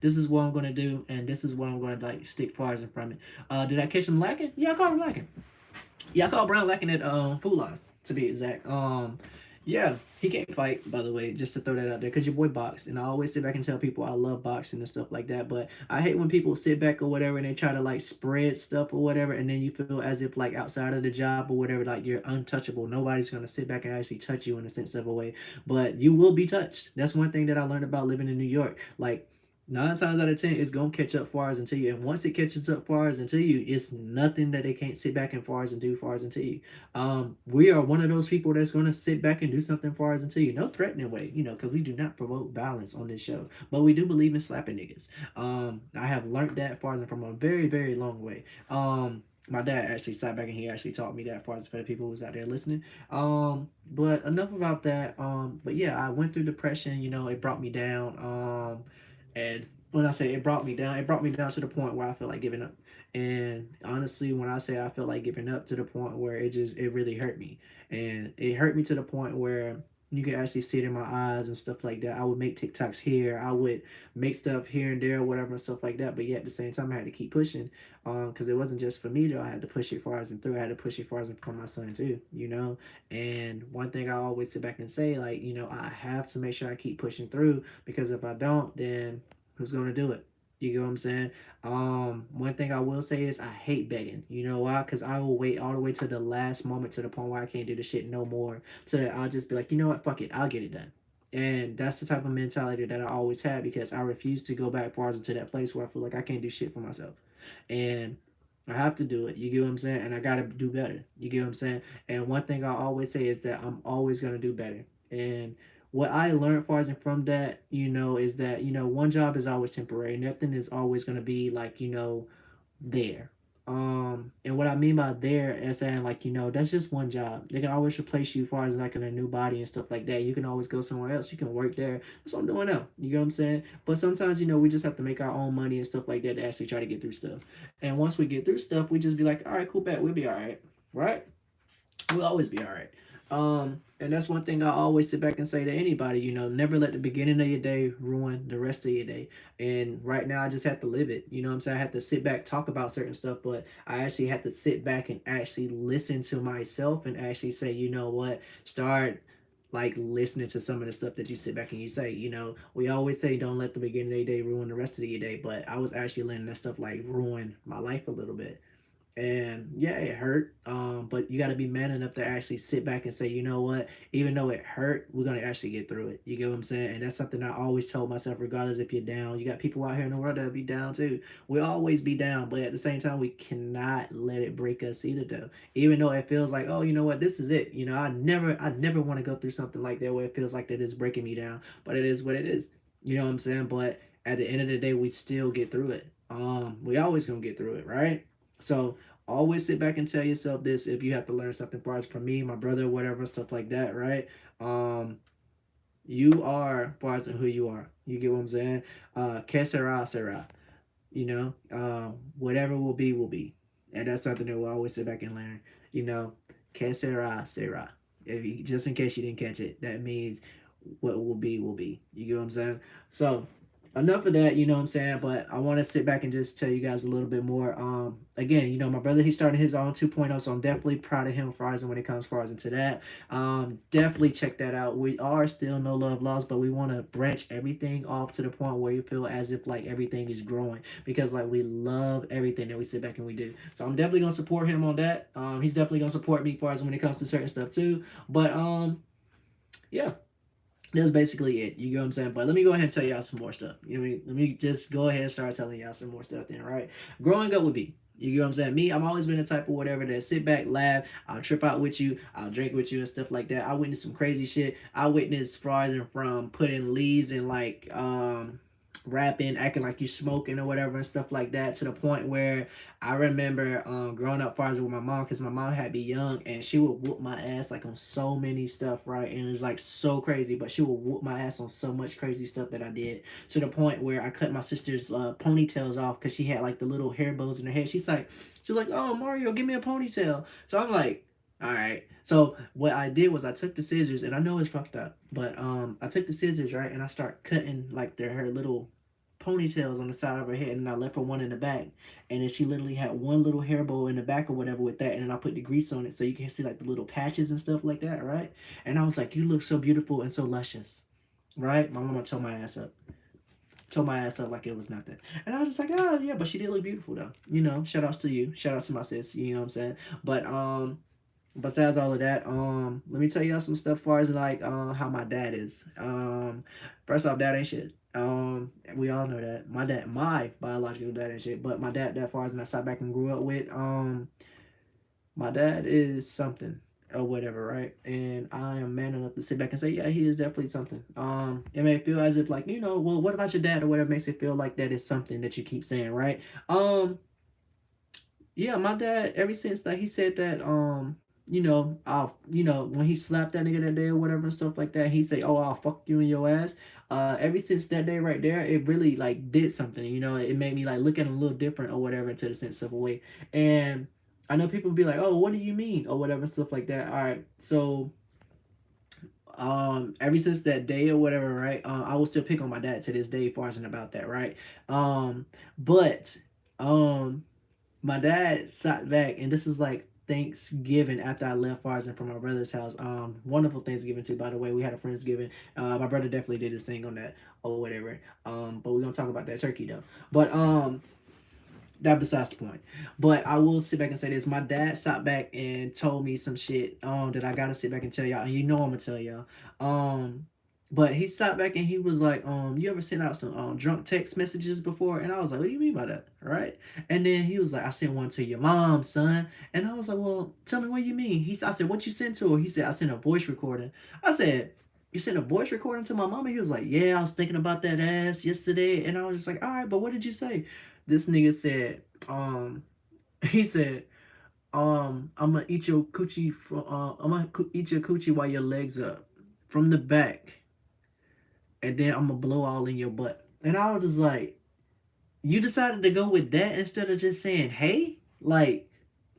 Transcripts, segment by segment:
This is what I'm gonna do, and this is what I'm gonna like stick far and from it. Did I catch him lacking? Yeah, I caught him lacking. Yeah, I caught Brown lacking at Food Line, to be exact. Yeah, he can't fight, by the way, just to throw that out there, because your boy boxed. And I always sit back and tell people I love boxing and stuff like that. But I hate when people sit back or whatever and they try to like spread stuff or whatever. And then you feel as if like outside of the job or whatever, like you're untouchable. Nobody's going to sit back and actually touch you in a sense of a way. But you will be touched. That's one thing that I learned about living in New York. Like, 9 times out of 10, it's gonna catch up far as into you. And once it catches up far as into you, it's nothing that they can't sit back and far as and do far as into you. We are one of those people that's gonna sit back and do something far as into you. No threatening way, because we do not promote violence on this show, but we do believe in slapping niggas. I have learned that far as from a very, very long way. My dad actually sat back and he actually taught me that far as for the people who's out there listening. But enough about that. But yeah, I went through depression. It brought me down. And when I say it brought me down to the point where I feel like giving up. And honestly, when I say I feel like giving up, to the point where it really hurt me. And it hurt me to the point where you can actually see it in my eyes and stuff like that. I would make TikToks here. I would make stuff here and there, whatever, and stuff like that. But yet at the same time, I had to keep pushing, because it wasn't just for me though. I had to push it far as and through. I had to push it far as and for my son too. And one thing I always sit back and say, like, I have to make sure I keep pushing through, because if I don't, then who's gonna do it? You get what I'm saying? One thing I will say is I hate begging. You know why? Because I will wait all the way to the last moment, to the point where I can't do the shit no more. So that I'll just be like, you know what? Fuck it. I'll get it done. And that's the type of mentality that I always had, because I refuse to go back far into that place where I feel like I can't do shit for myself. And I have to do it. You get what I'm saying? And I gotta do better. You get what I'm saying? And one thing I always say is that I'm always gonna do better. And what I learned far as and from that, is that, one job is always temporary. Nothing is always gonna be like, there. And what I mean by there is saying, like, that's just one job. They can always replace you as far as like in a new body and stuff like that. You can always go somewhere else. You can work there. That's what I'm doing now. You get what I'm saying? But sometimes, we just have to make our own money and stuff like that to actually try to get through stuff. And once we get through stuff, we just be like, all right, cool, bet, we'll be all right. Right? We'll always be all right. And that's one thing I always sit back and say to anybody, never let the beginning of your day ruin the rest of your day. And right now, I just have to live it. You know what I'm saying? I have to sit back, talk about certain stuff, but I actually have to sit back and actually listen to myself and actually say, you know what, start like listening to some of the stuff that you sit back and you say. We always say don't let the beginning of your day ruin the rest of your day, but I was actually letting that stuff like ruin my life a little bit. And yeah, it hurt. But you got to be man enough to actually sit back and say, you know what, even though it hurt, we're gonna actually get through it. You get what I'm saying? And that's something I always told myself, regardless if you're down. You got people out here in the world that'll be down too. We'll always be down, but at the same time, we cannot let it break us either though. Even though it feels like, oh, you know what, this is it. I never want to go through something like that where it feels like that is breaking me down. But it is what it is. You know what I'm saying? But at the end of the day, we still get through it. We always gonna get through it, right? So always sit back and tell yourself this, if you have to learn something from me, my brother, whatever, stuff like that, right? um you are far as who you are. You get what I'm saying? Que sera, sera. Whatever will be. And that's something that we'll always sit back and learn. you know Que sera, sera. Just in case you didn't catch it, that means what will be. You get what I'm saying? So enough of that, you know what I'm saying? But I want to sit back and just tell you guys a little bit more. Again, my brother, he started his own 2.0, so I'm definitely proud of him far as when it comes far as into that. Definitely check that out. We are still No Love Lost, but we want to branch everything off to the point where you feel as if like everything is growing, because like we love everything that we sit back and we do. So I'm definitely gonna support him on that. He's definitely gonna support me far as when it comes to certain stuff too. But yeah, that's basically it. You know what I'm saying? But let me go ahead and tell y'all some more stuff. Let me just go ahead and start telling y'all some more stuff then, right? Growing up with me. You know what I'm saying? Me, I've always been the type of whatever that sit back, laugh, I'll trip out with you, I'll drink with you and stuff like that. I witnessed some crazy shit. I witnessed fries and from putting leaves in like rapping, acting like you smoking or whatever and stuff like that, to the point where I remember growing up far as with my mom, because my mom had me young and she would whoop my ass like on so many stuff, right? And it was like so crazy, but she would whoop my ass on so much crazy stuff that I did, to the point where I cut my sister's ponytails off because she had like the little hair bows in her head. She's like, oh, Mario, give me a ponytail. So I'm like, all right. So what I did was I took the scissors, and I know it's fucked up, but I took the scissors, right, and I start cutting like her little ponytails on the side of her head, and I left her one in the back, and then she literally had one little hair bow in the back or whatever with that, and then I put the grease on it so you can see like the little patches and stuff like that, right? And I was like, you look so beautiful and so luscious, right? My mama tore my ass up. Tore my ass up like it was nothing. And I was just like, oh yeah, but she did look beautiful though. You know, shout outs to you. Shout out to my sis, you know what I'm saying? But besides all of that, let me tell y'all some stuff as far as like how my dad is. First off, dad ain't shit. We all know that. My biological dad ain't shit, but my dad that far as I sat back and grew up with, my dad is something or whatever, right? And I am man enough to sit back and say, yeah, he is definitely something. It may feel as if like, you know, well, what about your dad or whatever makes it feel like that is something that you keep saying, right? Yeah, my dad, ever since that he said that, when he slapped that nigga that day or whatever and stuff like that, he say, oh, I'll fuck you in your ass. Ever since that day right there, it really like did something, you know, it made me like look at him a little different or whatever into the sense of a way. And I know people be like, oh, what do you mean? Or whatever, stuff like that. All right. So ever since that day or whatever, right? I will still pick on my dad to this day, far as and about that, right? But um my dad sat back, and this is like Thanksgiving after I left Farzan from my brother's house. Wonderful Thanksgiving too, by the way. We had a Friendsgiving. My brother definitely did his thing on that or whatever. But we're gonna talk about that turkey though. But that besides the point. But I will sit back and say this. My dad sat back and told me some shit that I gotta sit back and tell y'all. And you know I'm gonna tell y'all. But he sat back and he was like, you ever sent out some drunk text messages before? And I was like, what do you mean by that? Right? And then he was like, I sent one to your mom, son. And I was like, well, tell me what you mean. I said, what you sent to her? He said, I sent a voice recording. I said, you sent a voice recording to my mom? And he was like, yeah, I was thinking about that ass yesterday. And I was just like, all right, but what did you say? This nigga said, he said, I'm gonna eat your coochie from, I'm gonna eat your coochie while your legs up from the back, and then I'm gonna blow all in your butt. And I was just like, you decided to go with that instead of just saying, hey, like,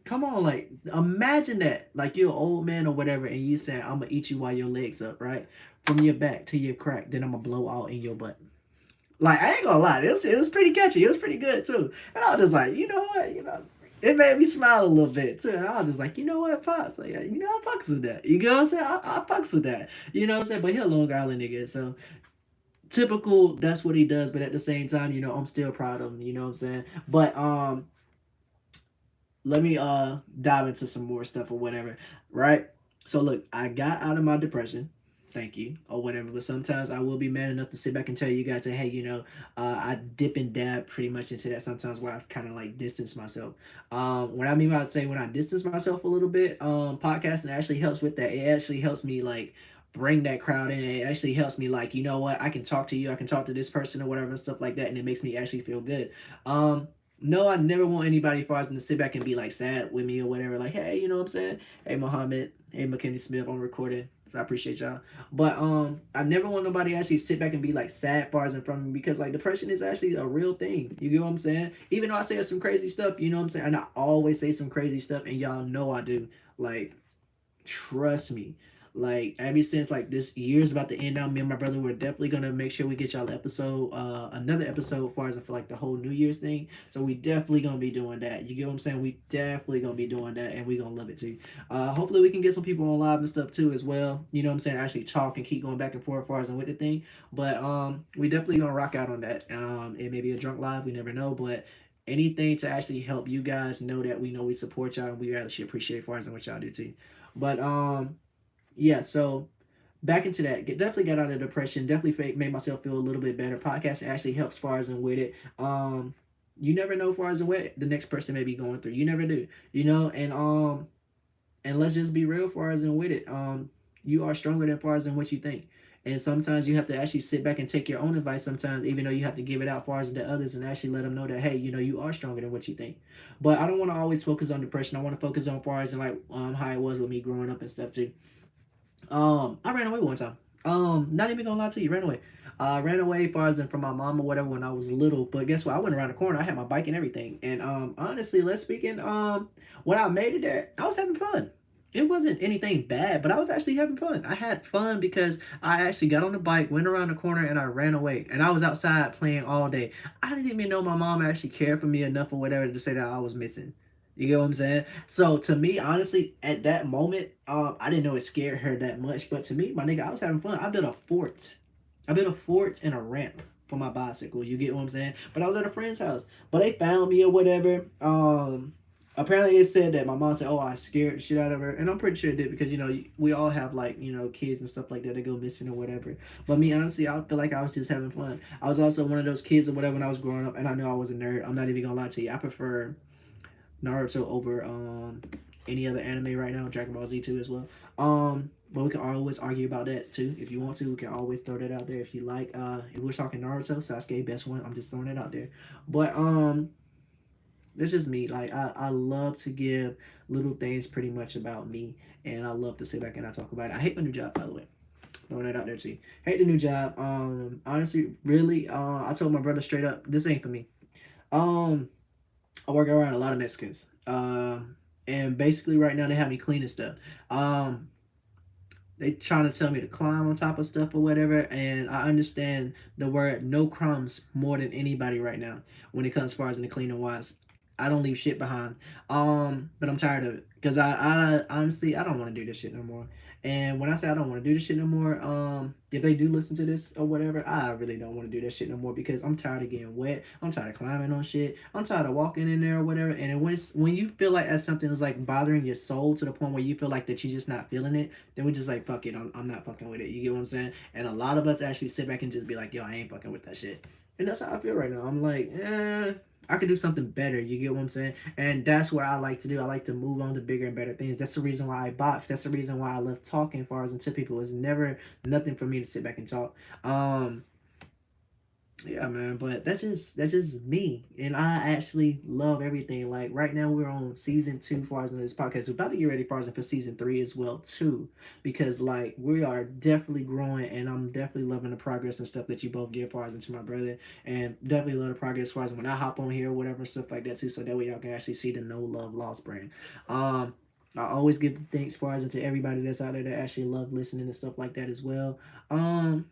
come on, like, imagine that, like, you're an old man or whatever, and you saying, I'm gonna eat you while your legs up, right, from your back to your crack, then I'm gonna blow all in your butt. Like, I ain't gonna lie, it was pretty catchy. It was pretty good too. And I was just like, you know what, it made me smile a little bit too. And I was just like, you know what, Pops, like, you know, I fucks with that. You know what I'm saying? I fucks with that. You know what I'm saying? But he a Long Island nigga, so typical, that's what he does. But at the same time, I'm still proud of him. You know what I'm saying? But let me dive into some more stuff or whatever, right? So look, I got out of my depression, thank you, or whatever. But sometimes I will be man enough to sit back and tell you guys that, hey, I dip and dab pretty much into that sometimes, where I kind of like distance myself. What I mean by say, when I distance myself a little bit, podcasting actually helps with that. It actually helps me like bring that crowd in. It actually helps me like, you know what, I can talk to you, I can talk to this person or whatever and stuff like that, and it makes me actually feel good. No, I never want anybody far as to sit back and be like sad with me or whatever. Like, hey, you know what I'm saying? Hey, Muhammad. Hey, McKinney Smith on recording. So I appreciate y'all. But I never want nobody actually sit back and be like sad far as in front of me, because like depression is actually a real thing. You get what I'm saying? Even though I say some crazy stuff, you know what I'm saying? And I always say some crazy stuff, and y'all know I do. Like, trust me. Like, ever since like this year's about to end out, me and my brother were definitely gonna make sure we get y'all another episode as far as for like the whole New Year's thing. So we definitely gonna be doing that. You get what I'm saying? We definitely gonna be doing that, and we gonna love it too. Hopefully we can get some people on live and stuff too as well. You know what I'm saying? Actually talk and keep going back and forth as far as with the thing. But we definitely gonna rock out on that. It may be a drunk live, we never know, but anything to actually help you guys know that we know we support y'all, and we actually appreciate as far as what y'all do too. But yeah, so back into that. Definitely got out of depression. Definitely made myself feel a little bit better. Podcasting actually helps far as with it. You never know far as what the next person may be going through. You never do. And let's just be real far as with it. You are stronger than far as what you think. And sometimes you have to actually sit back and take your own advice sometimes, even though you have to give it out far as to others and actually let them know that, hey, you are stronger than what you think. But I don't want to always focus on depression. I want to focus on far as like how it was with me growing up and stuff too. I ran away one time. Not even gonna lie to you, ran away. I ran away far as from my mom or whatever when I was little. But guess what? I went around the corner. I had my bike and everything. And honestly, let's speaking, when I made it there, I was having fun. It wasn't anything bad, but I was actually having fun. I had fun because I actually got on the bike, went around the corner, and I ran away. And I was outside playing all day. I didn't even know my mom actually cared for me enough or whatever to say that I was missing. You get what I'm saying? So to me, honestly, at that moment, I didn't know it scared her that much. But to me, my nigga, I was having fun. I built a fort. I built a fort and a ramp for my bicycle. You get what I'm saying? But I was at a friend's house. But they found me or whatever. Apparently it said that my mom said, "Oh, I scared the shit out of her," and I'm pretty sure it did because we all have like kids and stuff like that that go missing or whatever. But me honestly, I feel like I was just having fun. I was also one of those kids or whatever when I was growing up, and I know I was a nerd. I'm not even gonna lie to you. I prefer Naruto over any other anime right now. Dragon Ball Z too as well. But we can always argue about that too if you want to. We can always throw that out there if you like. If we're talking Naruto, Sasuke best one. I'm just throwing it out there. But that's just me. Like I love to give little things pretty much about me, and I love to sit back and I talk about it. I hate my new job, by the way. Throwing that out there too. Hate the new job. Honestly, really, I told my brother straight up, this ain't for me. Um, I work around a lot of Mexicans. And basically right now they have me cleaning stuff. Um, they trying to tell me to climb on top of stuff or whatever, and I understand the word no crumbs more than anybody right now when it comes as far as in the cleaning wise. I don't leave shit behind. But I'm tired of it because I honestly I don't want to do this shit no more. And when I say I don't want to do this shit no more, if they do listen to this or whatever, I really don't want to do that shit no more because I'm tired of getting wet. I'm tired of climbing on shit. I'm tired of walking in there or whatever. And when you feel like that something is like bothering your soul to the point where you feel like that you're just not feeling it, then we just like fuck it. I'm not fucking with it. You get what I'm saying? And a lot of us actually sit back and just be like, yo, I ain't fucking with that shit. And that's how I feel right now. I'm like, I could do something better. You get what I'm saying? And that's what I like to do. I like to move on to bigger and better things. That's the reason why I box. That's the reason why I love talking far as into people. It's never nothing for me to sit back and talk. Yeah, man, but that's just me, and I actually love everything. Like right now, we're on season 2 for us in this podcast. We're about to get ready for us for season 3 as well too, because like we are definitely growing, and I'm definitely loving the progress and stuff that you both give for us into my brother, and definitely love the progress for us when I hop on here, or whatever stuff like that too. So that way y'all can actually see the No Love Lost brand. Um, I always give the thanks for us and to everybody that's out there that actually love listening and stuff like that as well. Um,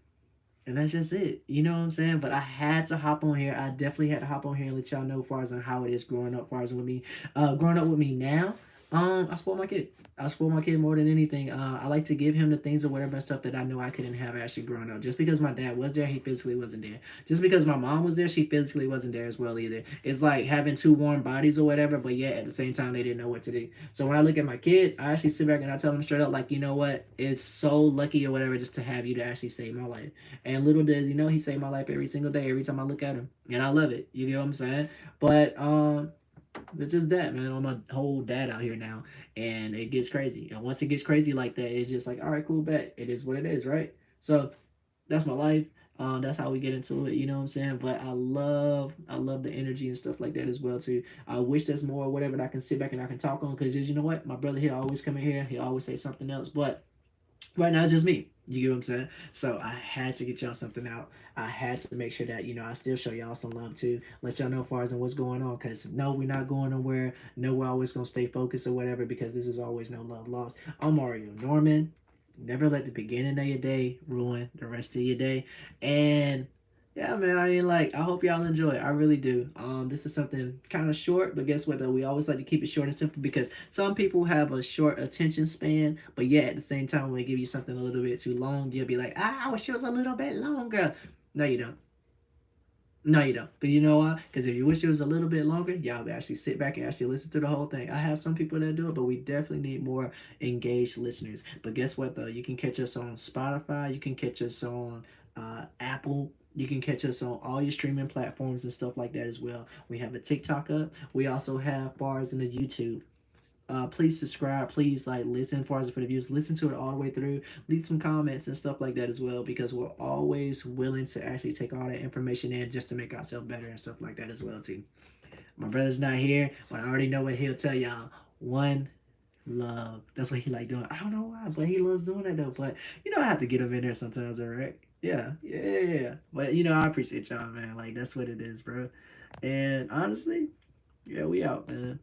and that's just it. You know what I'm saying? But I had to hop on here. I definitely had to hop on here and let y'all know far as on how it is growing up, far as with me. Growing up with me now, I spoil my kid. I spoil my kid more than anything. I like to give him the things or whatever stuff that I know I couldn't have actually growing up. Just because my dad was there, he physically wasn't there. Just because my mom was there, she physically wasn't there as well either. It's like having two warm bodies or whatever, but yet at the same time they didn't know what to do. So when I look at my kid, I actually sit back and I tell him straight up, like, you know what? It's so lucky or whatever just to have you to actually save my life. And little does he saved my life every single day, every time I look at him. And I love it. You get what I'm saying? But it's just that, man. I'm a whole dad out here now. And it gets crazy. And once it gets crazy like that, it's just like, all right, cool, bet. It is what it is, right? So that's my life. That's how we get into it, you know what I'm saying? But I love the energy and stuff like that as well too. I wish there's more whatever that I can sit back and I can talk on because you know what? My brother here always come in here, he always say something else. But right now it's just me. You get what I'm saying? So I had to get y'all something out. I had to make sure that I still show y'all some love too. Let y'all know as far as what's going on. Cause no, we're not going nowhere. No, we're always gonna stay focused or whatever. Because this is always no love lost. I'm Mario Norman. Never let the beginning of your day ruin the rest of your day. And yeah, man, I hope y'all enjoy it. I really do. This is something kind of short, but guess what though? We always like to keep it short and simple because some people have a short attention span, but yeah, at the same time, when they give you something a little bit too long, you'll be like, I wish it was a little bit longer. No, you don't. No, you don't. But you know why? Because if you wish it was a little bit longer, y'all would actually sit back and actually listen to the whole thing. I have some people that do it, but we definitely need more engaged listeners. But guess what, though? You can catch us on Spotify. You can catch us on Apple. You can catch us on all your streaming platforms and stuff like that as well. We have a TikTok up. We also have bars in the YouTube. Please subscribe. Please listen for us for the views. Listen to it all the way through. Leave some comments and stuff like that as well because we're always willing to actually take all that information in just to make ourselves better and stuff like that as well too. My brother's not here, but I already know what he'll tell y'all. One love. That's what he like doing. I don't know why, but he loves doing that though. But I have to get him in there sometimes, alright? Yeah, yeah, yeah, yeah. But I appreciate y'all, man. Like that's what it is, bro. And honestly, yeah, we out, man.